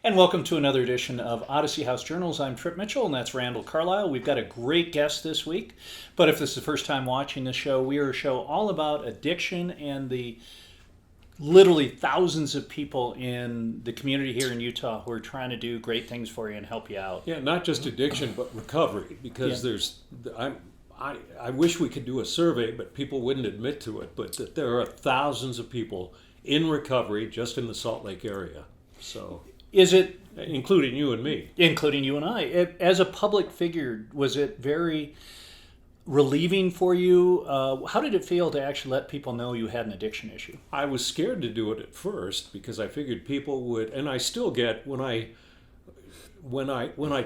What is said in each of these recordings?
And welcome to another edition of Odyssey House Journals. I'm Trip Mitchell, and that's Randall Carlisle. We've got a great guest this week. But if this is the first time watching the show, we are a show all about addiction and the literally thousands of people in the community here in Utah who are trying to do great things for you and help you out. Yeah, not just addiction, but recovery. Because I wish we could do a survey, but people wouldn't admit to it. But that there are thousands of people in recovery just in the Salt Lake area. So. Is it, including you and me. Including you and I. As a public figure, was it very relieving for you? How did it feel to actually let people know you had an addiction issue? I was scared to do it at first because I figured people would, and I still get when I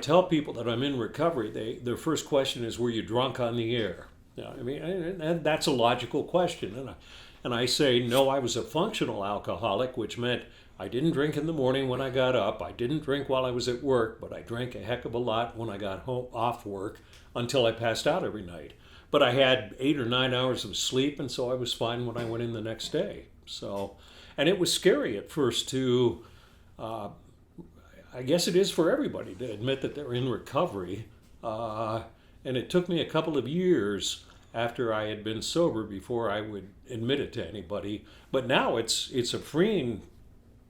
tell people that I'm in recovery, their first question is, "Were you drunk on the air?" Yeah, I mean, and that's a logical question, and I say, "No, I was a functional alcoholic," which meant I didn't drink in the morning when I got up. I didn't drink while I was at work, but I drank a heck of a lot when I got home off work until I passed out every night. But I had 8 or 9 hours of sleep, and so I was fine when I went in the next day. So, and it was scary at first to, I guess it is for everybody to admit that they're in recovery. And it took me a couple of years after I had been sober before I would admit it to anybody. But now it's a freeing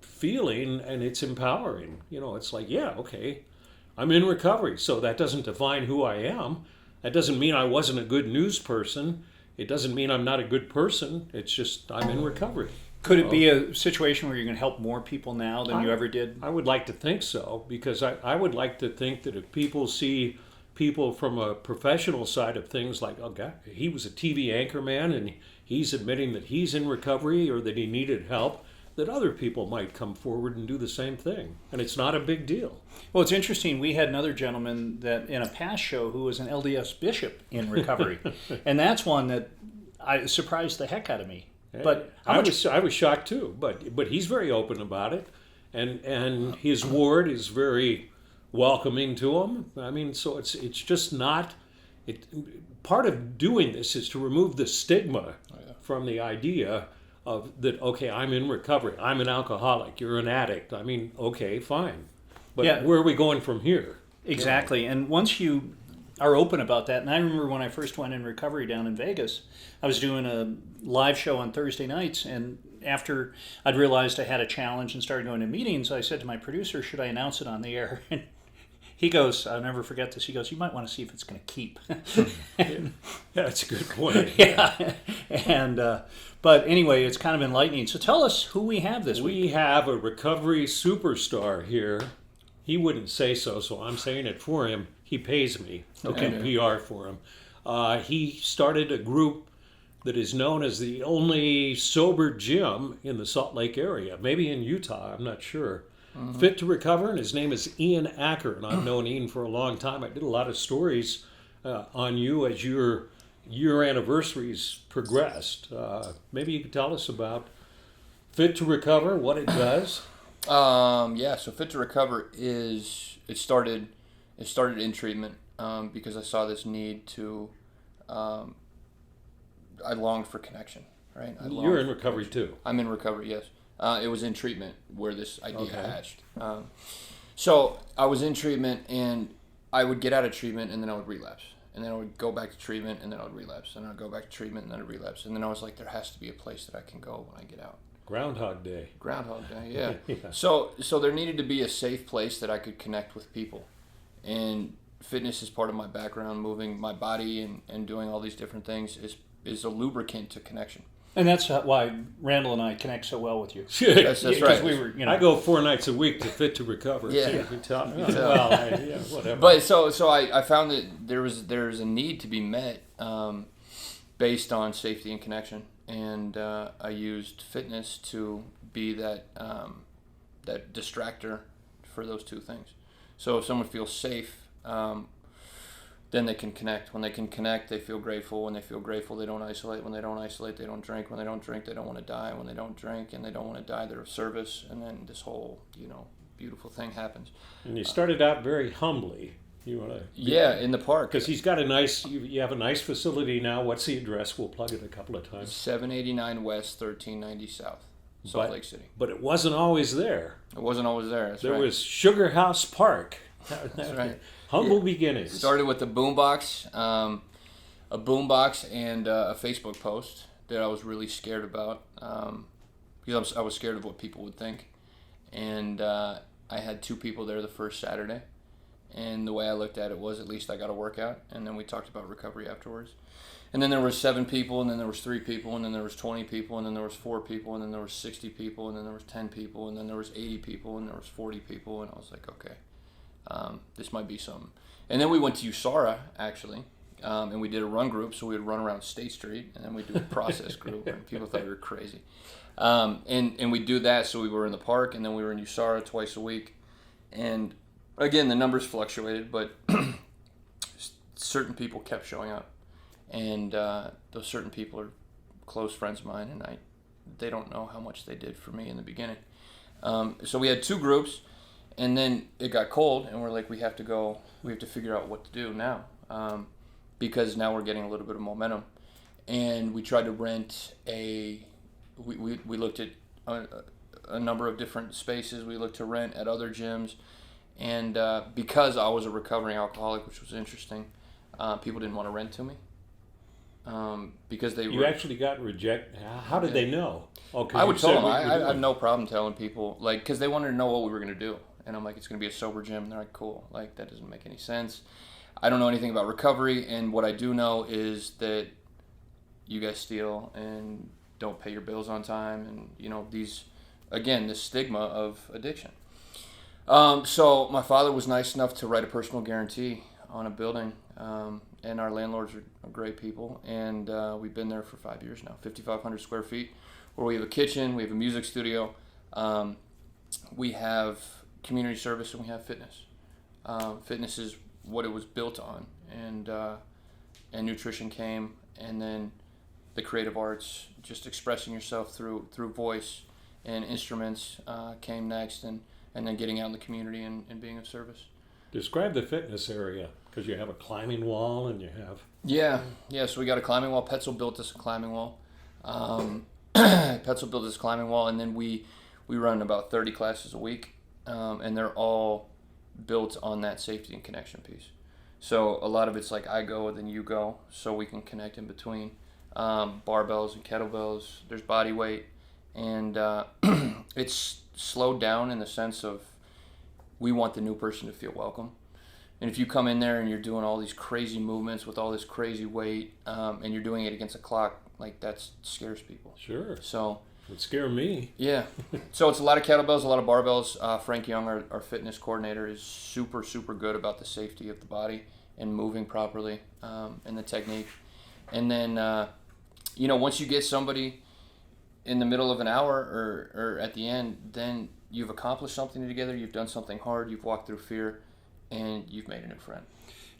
feeling, and it's empowering. You know, it's like, yeah, okay, I'm in recovery, so that doesn't define who I am. That doesn't mean I wasn't a good news person. It doesn't mean I'm not a good person. It's just I'm in recovery. Could it be a situation where you're going to help more people now than you ever did? I would like to think so, because I would like to think that if people see people from a professional side of things, like, oh God, he was a TV anchor man and he's admitting that he's in recovery or that he needed help, that other people might come forward and do the same thing. And it's not a big deal. Well, it's interesting. We had another gentleman that in a past show who was an LDS bishop in recovery. And that's one that surprised the heck out of me. But I was shocked too, but he's very open about it. And his ward is very welcoming to him. I mean, so it's just not, part of doing this is to remove the stigma from the idea of that, okay, I'm in recovery, I'm an alcoholic, you're an addict. I mean, okay, fine. But where are we going from here? Exactly. And once you are open about that, and I remember when I first went in recovery down in Vegas, I was doing a live show on Thursday nights, and after I'd realized I had a challenge and started going to meetings, I said to my producer, should I announce it on the air? And he goes, I'll never forget this, he goes, you might want to see if it's going to keep. That's a good point. Yeah. And but anyway, it's kind of enlightening. So tell us who we have this week. We have a recovery superstar here. He wouldn't say so, so I'm saying it for him. He pays me to do PR for him. He started a group that is known as the only sober gym in the Salt Lake area, maybe in Utah, I'm not sure. Fit to Recover, and his name is Ian Acker, and I've known Ian for a long time. I did a lot of stories on you as your anniversaries progressed. Maybe you could tell us about Fit to Recover, what it does. So Fit to Recover it started in treatment because I saw this need to. I longed for connection, right? You're in recovery too. I'm in recovery, yes. It was in treatment where this idea hatched. So I was in treatment, and I would get out of treatment, and then I would relapse. And then I would go back to treatment, and then I would relapse. And I would go back to treatment, and then I'd relapse. And then I was like, there has to be a place that I can go when I get out. Groundhog Day. Groundhog Day, yeah. Yeah. So there needed to be a safe place that I could connect with people. And fitness is part of my background. Moving my body and doing all these different things is a lubricant to connection. And that's why Randall and I connect so well with you. That's right. We were, I go 4 nights a week to Fit to Recover. Yeah. So you can tell. Well, whatever. But so I found that there's a need to be met based on safety and connection, and I used fitness to be that distractor for those two things. So if someone feels safe, then they can connect. When they can connect, they feel grateful. When they feel grateful, they don't isolate. When they don't isolate, they don't drink. When they don't drink, they don't want to die. When they don't drink and they don't want to die, they're of service. And then this whole, beautiful thing happens. And you started out very humbly. You want to? Yeah, in the park. Because he's got you have a nice facility now. What's the address? We'll plug it a couple of times. 789 West, 1390 South. Salt Lake City. But it wasn't always there. It wasn't always there. That's There right. was Sugar House Park. That's right. Humble beginnings. Started with a boombox, and a Facebook post that I was really scared about because I was scared of what people would think. And I had 2 people there the first Saturday. And the way I looked at it was, at least I got a workout. And then we talked about recovery afterwards. And then there was 7 people, and then there was 3 people, and then there was 20 people, and then there was 4 people, and then there was 60 people, and then there was 10 people, and then there was 80 people, and there was 40 people. And I was like, okay, this might be something. And then we went to USARA, actually, and we did a run group. So we would run around State Street, and then we'd do a process group, and people thought we were crazy. And we do that. So we were in the park, and then we were in USARA twice a week. And again, the numbers fluctuated, but certain people kept showing up. And those certain people are close friends of mine, and they don't know how much they did for me in the beginning. So we had 2 groups, and then it got cold, and we're like, we have to figure out what to do now, because now we're getting a little bit of momentum. And we tried to rent we looked at a number of different spaces. We looked to rent at other gyms, and because I was a recovering alcoholic, which was interesting, people didn't want to rent to me. Because You actually got rejected. How did they know? Oh, 'cause I you would tell said them. what you were I doing. have no problem telling people, like, because they wanted to know what we were going to do. And I'm like, it's going to be a sober gym. And they're like, cool. Like, that doesn't make any sense. I don't know anything about recovery. And what I do know is that you guys steal and don't pay your bills on time. And, this stigma of addiction. So my father was nice enough to write a personal guarantee on a building. And our landlords are great people, and we've been there for 5 years now. 5,500 square feet, where we have a kitchen, we have a music studio, we have community service, and we have fitness. Fitness is what it was built on, and nutrition came, and then the creative arts, just expressing yourself through voice and instruments came next, and then getting out in the community and being of service. Describe the fitness area, because you have a climbing wall and you have... Yeah. So we got a climbing wall. Petzl built us a climbing wall. Petzl built us a climbing wall, and then we run about 30 classes a week, and they're all built on that safety and connection piece. So a lot of it's like I go, then you go, so we can connect in between. Barbells and kettlebells. There's body weight, and it's slowed down in the sense of we want the new person to feel welcome. And if you come in there and you're doing all these crazy movements with all this crazy weight, and you're doing it against a clock, like, that scares people. Sure. So it would scare me. Yeah. So it's a lot of kettlebells, a lot of barbells. Frank Young, our fitness coordinator, is super, super good about the safety of the body and moving properly, and the technique. And then, once you get somebody in the middle of an hour or at the end, then you've accomplished something together, you've done something hard, you've walked through fear, and you've made a new friend.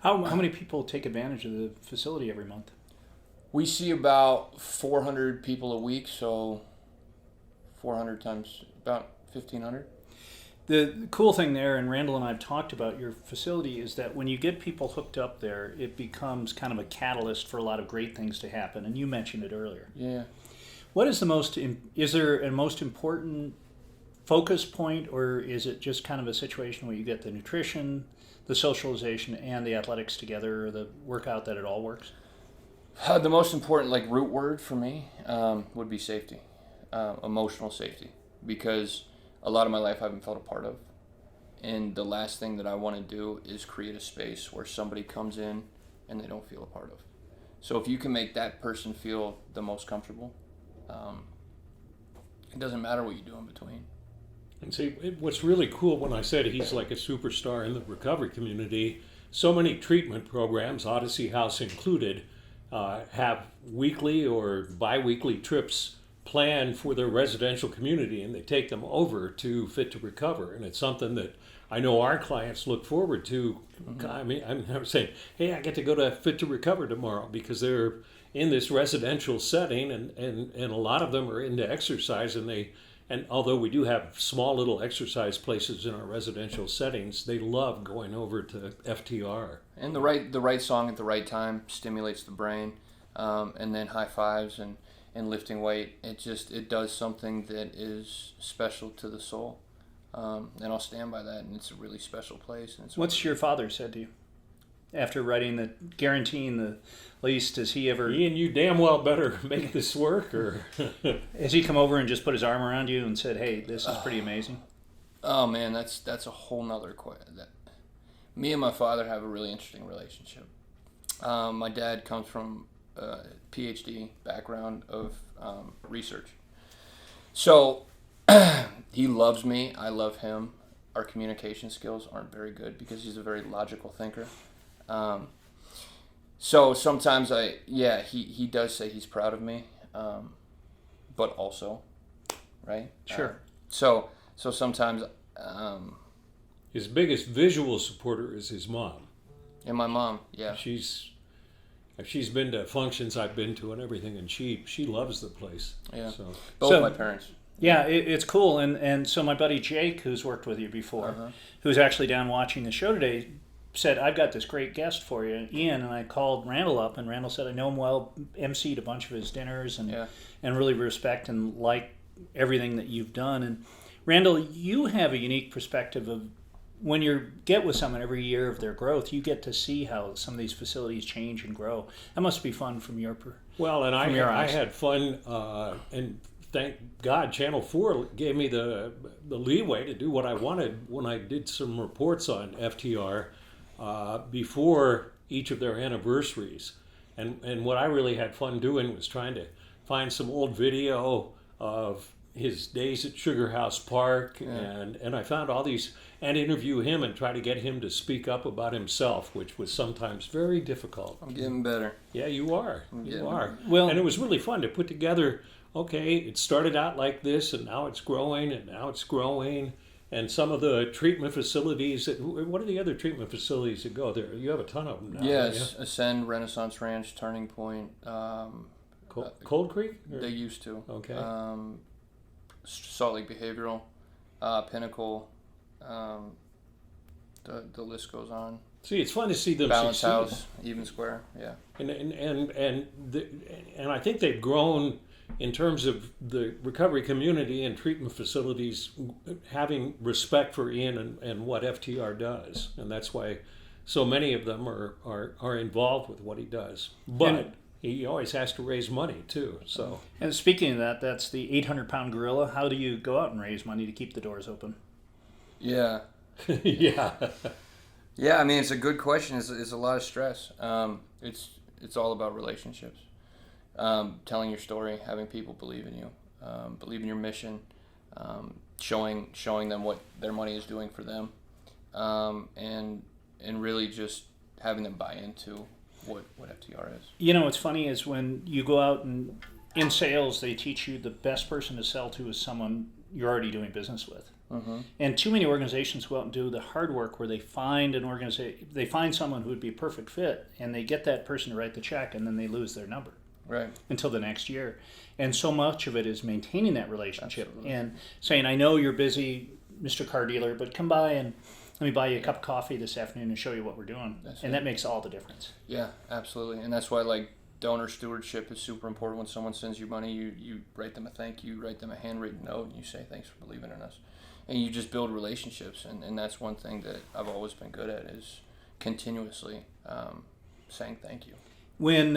How many people take advantage of the facility every month? We see about 400 people a week, so 400 times about 1,500. The cool thing there, and Randall and I have talked about your facility, is that when you get people hooked up there, it becomes kind of a catalyst for a lot of great things to happen, and you mentioned it earlier. Yeah. What is is there a most important focus point, or is it just kind of a situation where you get the nutrition, the socialization, and the athletics together, or the workout, that it all works? The most important, root word for me would be safety, emotional safety, because a lot of my life I haven't felt a part of. And the last thing that I want to do is create a space where somebody comes in and they don't feel a part of. So if you can make that person feel the most comfortable, it doesn't matter what you do in between. And see, what's really cool, when I said he's like a superstar in the recovery community, so many treatment programs, Odyssey House included, have weekly or bi-weekly trips planned for their residential community, and they take them over to Fit to Recover. And it's something that I know our clients look forward to. Mm-hmm. I mean, I'm saying, hey, I get to go to Fit to Recover tomorrow, because they're in this residential setting, and a lot of them are into exercise, and although we do have small little exercise places in our residential settings, they love going over to FTR. And the right song at the right time stimulates the brain, and then high fives, and and lifting weight. It does something that is special to the soul, and I'll stand by that. And it's a really special place. And What's your father said to you after guaranteeing the lease? Does he ever? Ian, you damn well better make this work, or Has he come over and just put his arm around you and said, "Hey, this is pretty amazing"? Oh man, that's a whole nother question. Me and my father have a really interesting relationship. My dad comes from a PhD background of research, so he loves me. I love him. Our communication skills aren't very good because he's a very logical thinker. So sometimes he does say he's proud of me, but also, right? Sure. So sometimes, his biggest visual supporter is his mom. and my mom, yeah. She's been to functions I've been to and everything, and she loves the place. Yeah. So Both my parents. Yeah, it's cool. And so my buddy Jake, who's worked with you before, who's actually down watching the show today, said, "I've got this great guest for you, Ian." And I called Randall up, and Randall said, "I know him well, emceed a bunch of his dinners, and really respect and like everything that you've done." And Randall, you have a unique perspective of when you get with someone every year of their growth, you get to see how some of these facilities change and grow. That must be fun from your well, and I eyes. had fun, and thank God Channel 4 gave me the leeway to do what I wanted when I did some reports on FTR before each of their anniversaries. And what I really had fun doing was trying to find some old video of his days at Sugar House Park, and I found all these, and interview him and try to get him to speak up about himself, which was sometimes very difficult. I'm getting better. Yeah, you are. You are. Well, and it was really fun to put together, okay, it started out like this, and now it's growing, and some of the treatment facilities, what are the other treatment facilities that go there? You have a ton of them now. Yes, Ascend, Renaissance Ranch, Turning Point. Cold Creek? Or? They used to. Okay. Salt Lake Behavioral, Pinnacle. The list goes on. See, it's fun to see them Balance succeed. House, Even Square, yeah. And I think they've grown in terms of the recovery community and treatment facilities having respect for Ian and what FTR does, and that's why so many of them are involved with what he does. But he always has to raise money too. So. And speaking of that, that's the 800-pound gorilla. How do you go out and raise money to keep the doors open? Yeah. Yeah. Yeah, I mean, it's a good question. It's a lot of stress. It's all about relationships. Telling your story, having people believe in you, believe in your mission, showing them what their money is doing for them, and really just having them buy into what FTR is. You know, what's funny is when you go out and in sales, they teach you the best person to sell to is someone you're already doing business with. Mm-hmm. And too many organizations go out and do the hard work where they find they find someone who would be a perfect fit, and they get that person to write the check, and then they lose their number. Right. Until the next year. And so much of it is maintaining that relationship. Absolutely. And saying, "I know you're busy, Mr. Car Dealer, but come by and let me buy you a cup of coffee this afternoon and show you what we're doing." That makes all the difference. Yeah, absolutely. And that's why donor stewardship is super important. When someone sends you money, you write them a thank you, write them a handwritten note, and you say thanks for believing in us. And you just build relationships. And that's one thing that I've always been good at is continuously saying thank you. When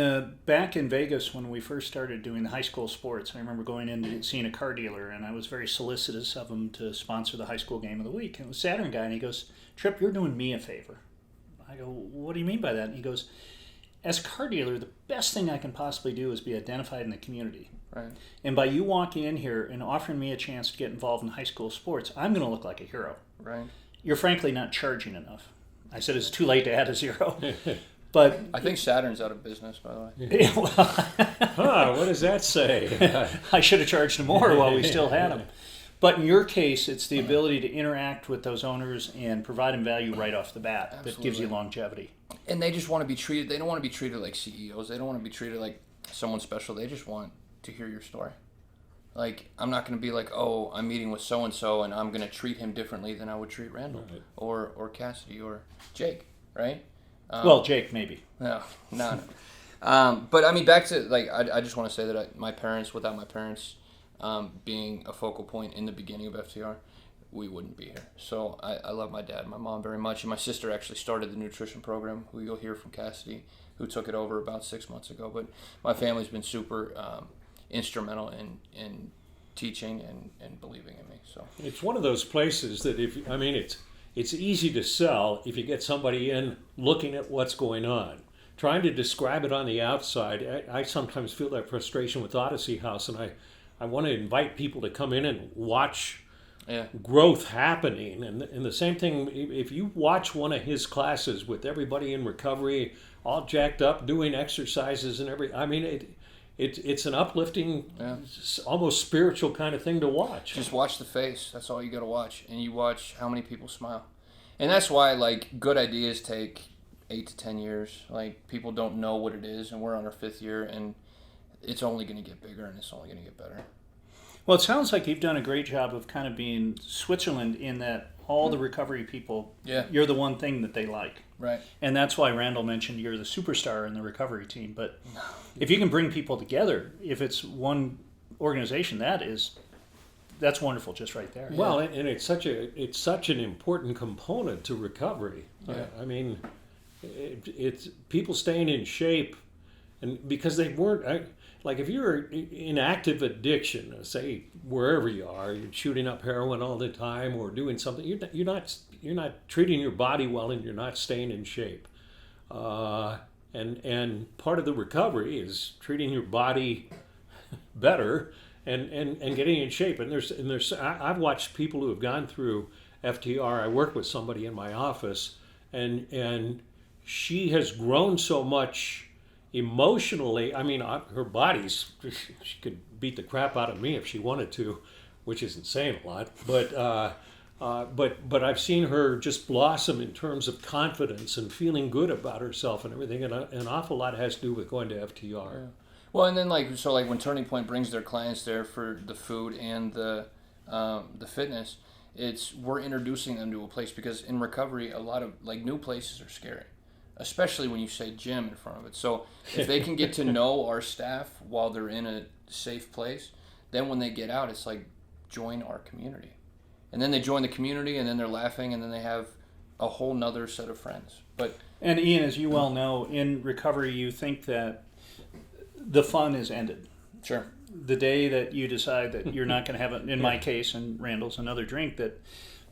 back in Vegas, when we first started doing the high school sports, I remember going in and seeing a car dealer, and I was very solicitous of him to sponsor the high school game of the week. And it was a Saturn guy, and he goes, "Tripp, you're doing me a favor." I go, "What do you mean by that?" And he goes, "As a car dealer, the best thing I can possibly do is be identified in the community. Right. And by you walking in here and offering me a chance to get involved in high school sports, I'm going to look like a hero. Right. You're frankly not charging enough." I said, "It's too late to add a zero." But I think Saturn's out of business, by the way. yeah, well, What does that say? I should have charged him more while we still had him. But in your case, it's the ability to interact with those owners and provide them value right off the bat that gives you longevity. And they just want to be treated. They don't want to be treated like CEOs. They don't want to be treated like someone special. They just want to hear your story. Like, I'm not going to be like, "Oh, I'm meeting with so-and-so and I'm going to treat him differently than I would treat Randall or Cassidy or Jake," right? Well, Jake, maybe. No. But I mean, back to like, I just want to say that without my parents being a focal point in the beginning of FTR, we wouldn't be here. So I love my dad and my mom very much. And my sister actually started the nutrition program, who you'll hear from Cassidy, who took it over about 6 months ago. But my family's been super instrumental in teaching and believing in me. So It's one of those places that it's easy to sell if you get somebody in looking at what's going on. Trying to describe it on the outside, I sometimes feel that frustration with Odyssey House, and I want to invite people to come in and watch growth happening. And the same thing, if you watch one of his classes with everybody in recovery, all jacked up, doing exercises and it's an uplifting, almost spiritual kind of thing to watch. just watch the face. That's all you got to watch. And you watch how many people smile. And that's why, like, good ideas take 8 to 10 years. Like, people don't know what it is, and we're on our 5th year, and it's only going to get bigger, and it's only going to get better. Well, it sounds like you've done a great job of kind of being Switzerland in that all the recovery people, you're the one thing that they like. Right. And that's why Randall mentioned you're the superstar in the recovery team. But if you can bring people together, if it's one organization, that's wonderful just right there. Well, and it's such an important component to recovery. Yeah. I mean, it's people staying in shape, and because they weren't like if you're in active addiction, say wherever you are, you're shooting up heroin all the time or doing something, you're not treating your body well, and you're not staying in shape. And part of the recovery is treating your body better and getting in shape. And there's I've watched people who have gone through FTR. I work with somebody in my office, and she has grown so much emotionally. I mean, her body's, she could beat the crap out of me if she wanted to, which isn't saying a lot. But I've seen her just blossom in terms of confidence and feeling good about herself and everything. And an awful lot has to do with going to FTR. Yeah. Well, and then like when Turning Point brings their clients there for the food and the fitness, we're introducing them to a place, because in recovery, a lot of like new places are scary, especially when you say gym in front of it. So if they can get to know our staff while they're in a safe place, then when they get out, it's like, join our community. And then they join the community, and then they're laughing, and then they have a whole nother set of friends. And Ian, as you well know, in recovery, you think that the fun is ended. Sure. The day that you decide that you're not going to have it, in my case and Randall's, another drink, that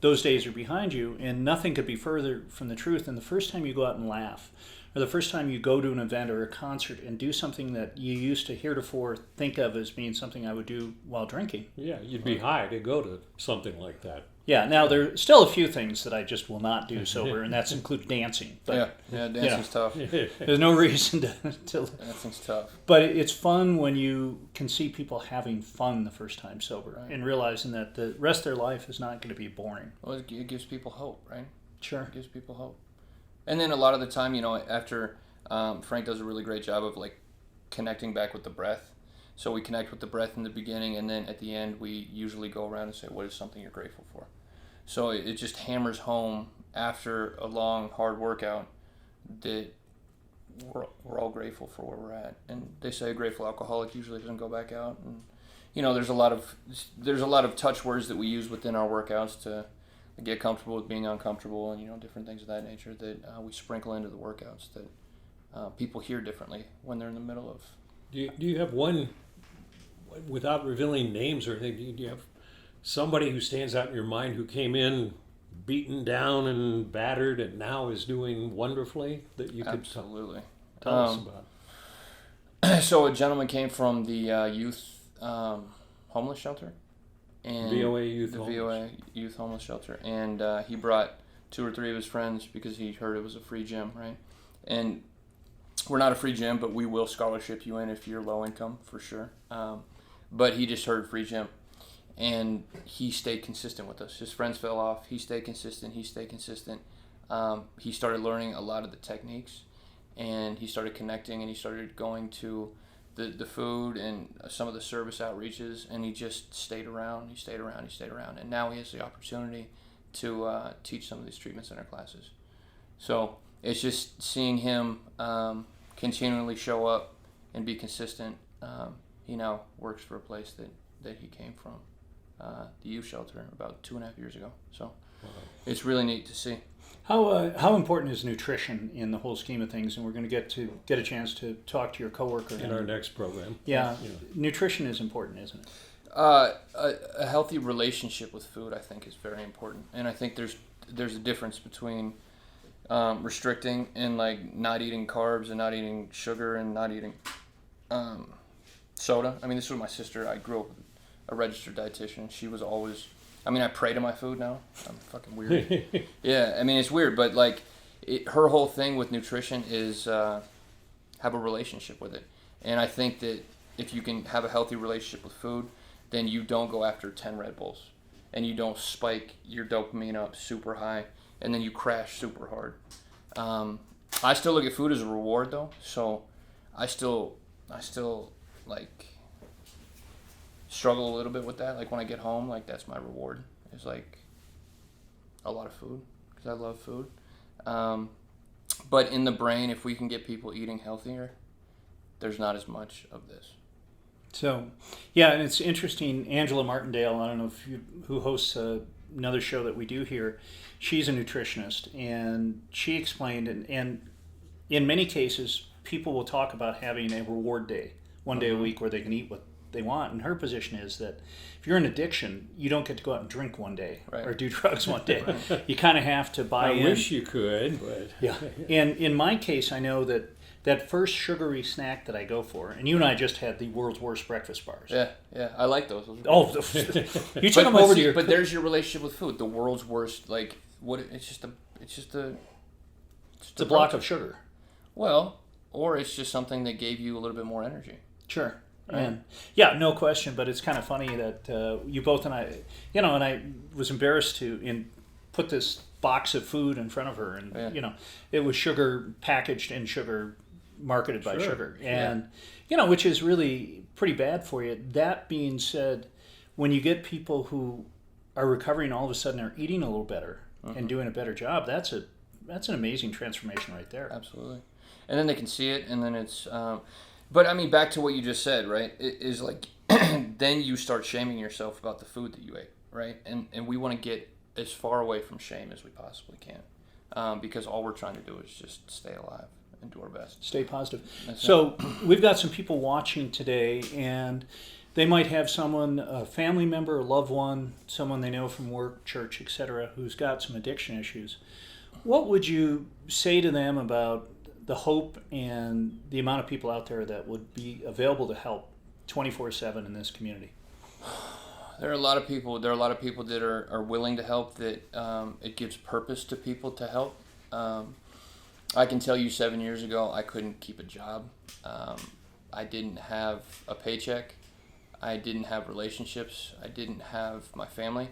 those days are behind you, and nothing could be further from the truth. And the first time you go out and laugh, or the first time you go to an event or a concert and do something that you used to heretofore think of as being something I would do while drinking. Yeah, you'd be high to go to something like that. Yeah, now there's still a few things that I just will not do sober, and that's include dancing. But, dancing's tough. There's no reason to Dancing's tough. But it's fun when you can see people having fun the first time sober, Right. and realizing that the rest of their life is not going to be boring. Well, it gives people hope, right? Sure. It gives people hope. And then a lot of the time, after Frank does a really great job of like connecting back with the breath. So we connect with the breath in the beginning, and then at the end, we usually go around and say, what is something you're grateful for? So it just hammers home after a long, hard workout that we're all grateful for where we're at. And they say a grateful alcoholic usually doesn't go back out. And there's a lot of touch words that we use within our workouts to get comfortable with being uncomfortable, and different things of that nature that we sprinkle into the workouts that people hear differently when they're in the middle of. Do you have one, without revealing names or anything, do you have somebody who stands out in your mind who came in beaten down and battered and now is doing wonderfully that you could Absolutely tell us about? So a gentleman came from the youth homeless shelter. And VOA Youth the Homeless. VOA Youth Homeless Shelter. And he brought 2 or 3 of his friends because he heard it was a free gym, right? And we're not a free gym, but we will scholarship you in if you're low income, for sure. But he just heard free gym. And he stayed consistent with us. His friends fell off. He stayed consistent. He started learning a lot of the techniques. And he started connecting, and he started going to the food and some of the service outreaches, and he just stayed around. And now he has the opportunity to teach some of these treatment center classes. So it's just seeing him continually show up and be consistent. He now works for a place that he came from, the youth shelter, about 2.5 years ago. So it's really neat to see. How important is nutrition in the whole scheme of things? And we're going to get a chance to talk to your coworker in our next program. Yeah, nutrition is important, isn't it? A healthy relationship with food, I think, is very important, and I think there's a difference between restricting and like not eating carbs and not eating sugar and not eating soda. I mean, this was my sister. I grew up with a registered dietitian. She was always. I mean, I pray to my food now. I'm fucking weird. Yeah, I mean, it's weird, but like, her whole thing with nutrition is have a relationship with it. And I think that if you can have a healthy relationship with food, then you don't go after 10 Red Bulls. And you don't spike your dopamine up super high, and then you crash super hard. I still look at food as a reward, though. So I still like struggle a little bit with that. Like when I get home, like that's my reward. It's like a lot of food because I love food. But in the brain, if we can get people eating healthier, there's not as much of this. So, yeah, and it's interesting. Angela Martindale, I don't know if who hosts another show that we do here. She's a nutritionist, and she explained, and in many cases, people will talk about having a reward day, one day a week where they can eat what they want. And her position is that if you're in addiction, you don't get to go out and drink one day or do drugs one day. You kind of have to buy in. I wish you could, but yeah. And in my case, I know that first sugary snack that I go for, and you and I just had the world's worst breakfast bars. Yeah, I like those. You took them over to your. But there's your relationship with food. The world's worst, like what? It's just a block of sugar. Well, or it's just something that gave you a little bit more energy. Sure. And yeah, no question. But it's kind of funny that you both and I, and I was embarrassed to put this box of food in front of her, and it was sugar packaged in sugar, marketed by sugar, and which is really pretty bad for you. That being said, when you get people who are recovering, all of a sudden are eating a little better and doing a better job, that's an amazing transformation right there. Absolutely. And then they can see it, and then it's but I mean, back to what you just said, right? It is like then you start shaming yourself about the food that you ate, right? And we want to get as far away from shame as we possibly can, because all we're trying to do is just stay alive and do our best. Stay positive. So we've got some people watching today, and they might have someone, a family member, a loved one, someone they know from work, church, etc., who's got some addiction issues. What would you say to them about the hope and the amount of people out there that would be available to help 24/7 in this community? There are a lot of people. There are a lot of people that are willing to help. That it gives purpose to people to help. I can tell you, 7 years ago, I couldn't keep a job. I didn't have a paycheck. I didn't have relationships. I didn't have my family,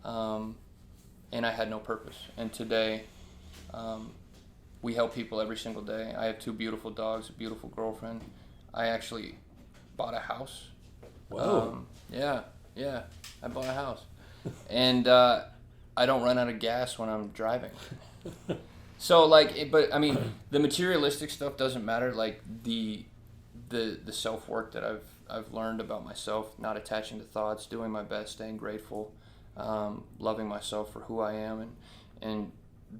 and I had no purpose. And today, we help people every single day. I have 2 beautiful dogs, a beautiful girlfriend. I actually bought a house. Whoa. Yeah, I bought a house. And I don't run out of gas when I'm driving. So, but I mean, the materialistic stuff doesn't matter. Like, the self-work that I've learned about myself, not attaching to thoughts, doing my best, staying grateful, loving myself for who I am, and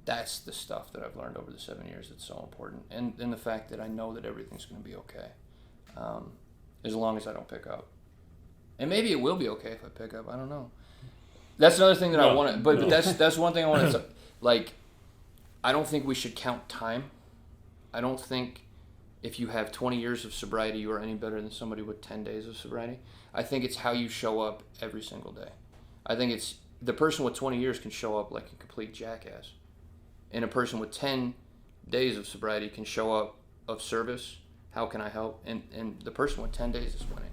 that's the stuff that I've learned over the 7 years that's so important. And the fact that I know that everything's going to be okay, as long as I don't pick up. And maybe it will be okay if I pick up. I don't know. That's another thing that I want to. But that's one thing I want to. Like, I don't think we should count time. I don't think if you have 20 years of sobriety, you are any better than somebody with 10 days of sobriety. I think it's how you show up every single day. I think it's the person with 20 years can show up like a complete jackass, and a person with 10 days of sobriety can show up of service. How can I help? And the person with 10 days is winning.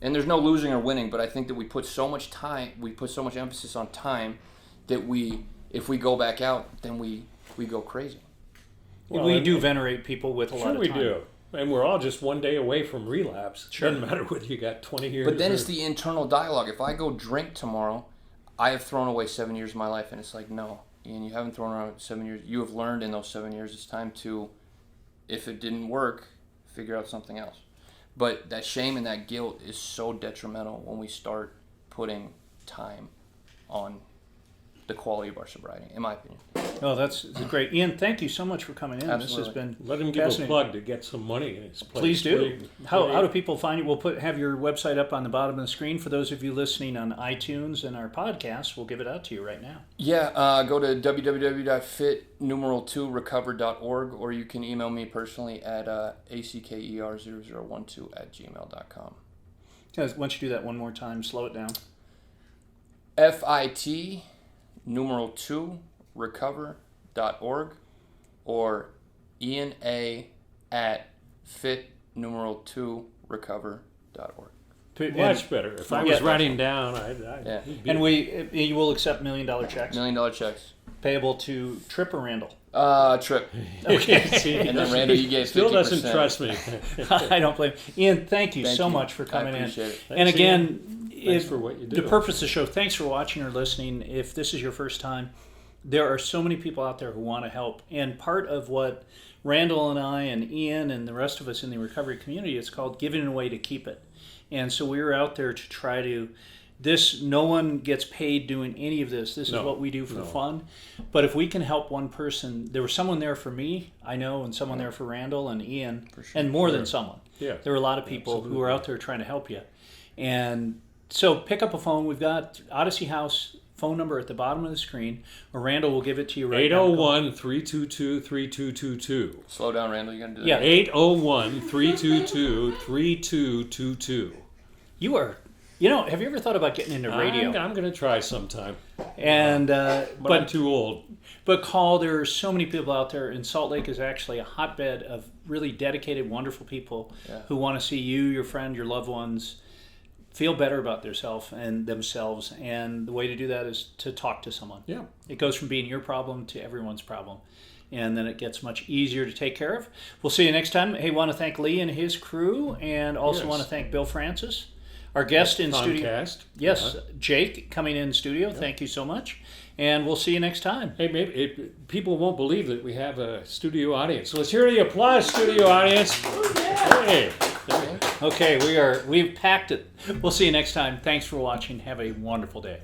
And there's no losing or winning, but I think that we put so much emphasis on time that if we go back out, then we go crazy. Well, we do venerate people with a lot of time. Sure we do. And we're all just one day away from relapse. Sure. Doesn't matter whether you got 20 years. But then it's the internal dialogue. If I go drink tomorrow, I have thrown away 7 years of my life, and it's like, no, Ian, you haven't thrown away 7 years. You have learned in those 7 years. It's time to If it didn't work, figure out something else. But that shame and that guilt is so detrimental when we start putting time on the quality of our sobriety, in my opinion. Oh, that's great. Ian, thank you so much for coming in. Absolutely. This has been Let him give a fascinating. plug to get some money in his place. Please do. Please. How do people find you? We'll have your website up on the bottom of the screen. For those of you listening on iTunes and our podcast, we'll give it out to you right now. Yeah, go to www.fit2recover.org, or you can email me personally at acker0012@gmail.com. Why don't you do that one more time? Slow it down. FIT2recover.org, or Ian A at fit2recover.org. Much better. If I was writing down, Yeah. And you will accept $1 million checks $1 million checks. payable to Trip or Randall. Trip. See, And then Randall, you gave 50%. still doesn't trust me. I don't blame you. Ian, thank you so you. much for coming I appreciate it. in. And Thanks, again, Thanks for what you do. the purpose of the show, thanks for watching or listening. If this is your first time, there are so many people out there who want to help. And part of what Randall and I and Ian and the rest of us in the recovery community, it's called giving away to keep it. And so we were out there to try to, no one gets paid doing any of this. This is what we do for fun. But if we can help one person, there was someone there for me, I know, and someone there for Randall and Ian, and more than someone. Yeah. There were a lot of people who are out there trying to help you. And so pick up a phone. We've got Odyssey House phone number at the bottom of the screen, or Randall will give it to you right now. 801-322-3222. Slow down, Randall. You got to do that. Yeah. 801-322-3222. You are, have you ever thought about getting into radio? I'm going to try sometime. And But I'm too old. But call, there are so many people out there, and Salt Lake is actually a hotbed of really dedicated, wonderful people who want to see you, your friend, your loved ones feel better about themselves. And the way to do that is to talk to someone. Yeah. It goes from being your problem to everyone's problem. And then it gets much easier to take care of. We'll see you next time. Hey, want to thank Lee and his crew, and also want to thank Bill Francis, our guest in studio. Comcast. Yes, Jake coming in studio. Thank you so much. And we'll see you next time. Hey, maybe people won't believe that we have a studio audience. So let's hear the applause, studio audience. Hey. Okay, we've packed it. We'll see you next time. Thanks for watching. Have a wonderful day.